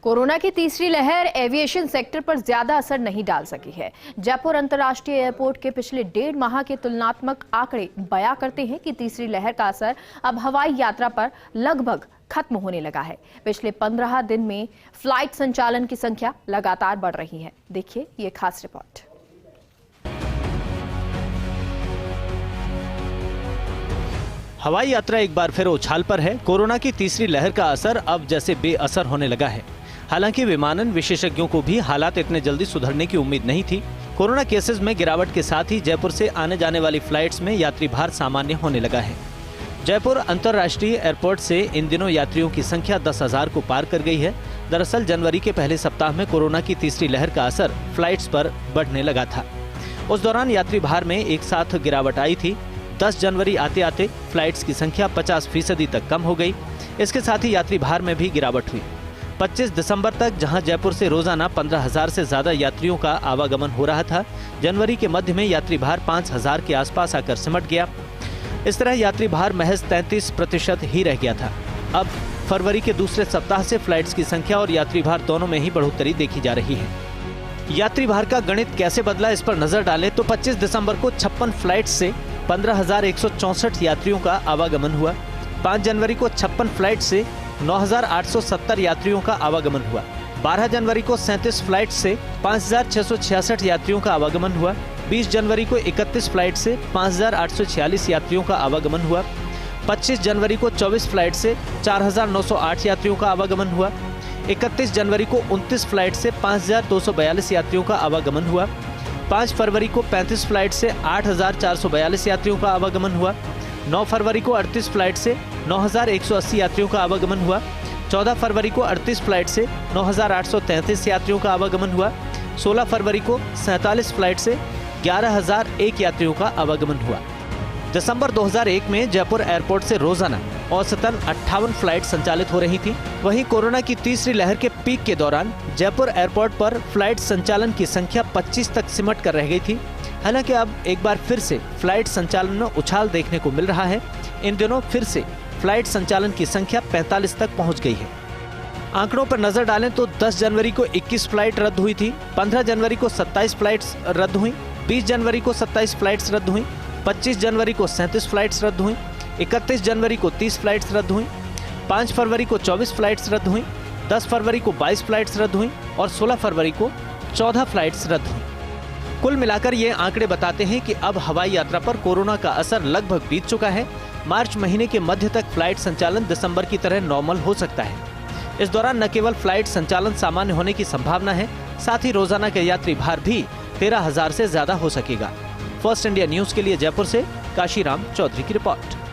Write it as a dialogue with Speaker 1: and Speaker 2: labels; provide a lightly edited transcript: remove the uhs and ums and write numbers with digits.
Speaker 1: Corona की तीसरी लहर एविएशन सेक्टर पर ज्यादा असर नहीं डाल सकी है। जयपुर अंतर्राष्ट्रीय एयरपोर्ट के पिछले 1.5 माह के तुलनात्मक आंकड़े बयां करते हैं कि तीसरी लहर का असर अब हवाई यात्रा पर लगभग खत्म होने लगा है। पिछले 15 दिन में फ्लाइट संचालन की संख्या लगातार बढ़ रही है। देखिए ये खास रिपोर्ट।
Speaker 2: हवाई यात्रा एक बार फिर उछाल पर है। कोरोना की तीसरी लहर का असर अब जैसे बेअसर होने लगा है। हालांकि विमानन विशेषज्ञों को भी हालात इतने जल्दी सुधरने की उम्मीद नहीं थी। कोरोना केसेस में गिरावट के साथ ही जयपुर से आने जाने वाली फ्लाइट्स में यात्री भार सामान्य होने लगा है। जयपुर अंतर्राष्ट्रीय एयरपोर्ट से इन दिनों यात्रियों की संख्या 10,000 को पार कर गई है। दरअसल जनवरी के पहले सप्ताह में कोरोना की तीसरी लहर का असर फ्लाइट्स पर बढ़ने लगा था। उस दौरान यात्री भार में एक साथ गिरावट आई थी। 10 जनवरी आते आते फ्लाइट्स की संख्या 50% तक कम हो गई। इसके साथ ही यात्री भार में भी गिरावट हुई। 25 दिसंबर तक जहां जयपुर से रोजाना 15,000 से ज्यादा यात्रियों का आवागमन हो रहा था, जनवरी के मध्य में यात्री भार 5,000 के आसपास आकर सिमट गया। इस तरह यात्री भार महज 33% ही रह गया था। अब फरवरी के दूसरे सप्ताह से फ्लाइट्स की संख्या और यात्री भार दोनों में ही बढ़ोतरी देखी जा रही है। यात्री भार का गणित कैसे बदला, इस पर नजर डालें तो 25 दिसंबर को 56 फ्लाइट से 15,164 यात्रियों का आवागमन हुआ। 5 जनवरी को 56 फ्लाइट से 9,870 यात्रियों का आवागमन हुआ। 12 जनवरी को 37 फ्लाइट से 5,666 यात्रियों का आवागमन हुआ। 20 जनवरी को 31 फ्लाइट से 5,846 यात्रियों का आवागमन हुआ। 25 जनवरी को 24 फ्लाइट से 4,908 यात्रियों का आवागमन हुआ। 31 जनवरी को 29 फ्लाइट से 5,242 यात्रियों का आवागमन हुआ। 5 फरवरी को 35 फ्लाइट से 8,442 यात्रियों का आवागमन हुआ। 9 फरवरी को 38 फ्लाइट से 9,180 यात्रियों का आवागमन हुआ। 14 फरवरी को 38 फ्लाइट से 9,833 यात्रियों का आवागमन हुआ। 16 फरवरी को 47 फ्लाइट से 11,001 यात्रियों का आवागमन हुआ। दिसंबर 2001 में जयपुर एयरपोर्ट से रोजाना औसतन 58 फ्लाइट संचालित हो रही थी। वहीं कोरोना की तीसरी लहर के पीक के दौरान जयपुर एयरपोर्ट पर फ्लाइट संचालन की संख्या 25 तक सिमट कर रह गई थी। हालांकि अब एक बार फिर से फ्लाइट संचालन में उछाल देखने को मिल रहा है। इन दिनों फिर से फ्लाइट संचालन की संख्या 45 तक पहुंच गई है। आंकड़ों पर नजर डालें तो 10 जनवरी को 21 फ्लाइट रद्द हुई थी। 15 जनवरी को 27 फ्लाइट्स रद्द हुई। 20 जनवरी को 27 फ्लाइट्स रद्द हुई। 25 जनवरी को 37 फ्लाइट्स रद्द हुई। 31 जनवरी को 30 फ्लाइट्स रद्द हुई। 5 फरवरी को 24 फ्लाइट्स रद्द हुई। 10 फरवरी को 22 फ्लाइट्स रद्द हुई और 16 फरवरी को 14 फ्लाइट्स रद्द हुई। कुल मिलाकर ये आंकड़े बताते हैं कि अब हवाई यात्रा पर कोरोना का असर लगभग बीत चुका है। मार्च महीने के मध्य तक फ्लाइट संचालन दिसंबर की तरह नॉर्मल हो सकता है। इस दौरान न केवल फ्लाइट संचालन सामान्य होने की संभावना है, साथ ही रोजाना के यात्री भार भी 13,000 से ज्यादा हो सकेगा। फर्स्ट इंडिया न्यूज के लिए जयपुर से काशीराम चौधरी की रिपोर्ट।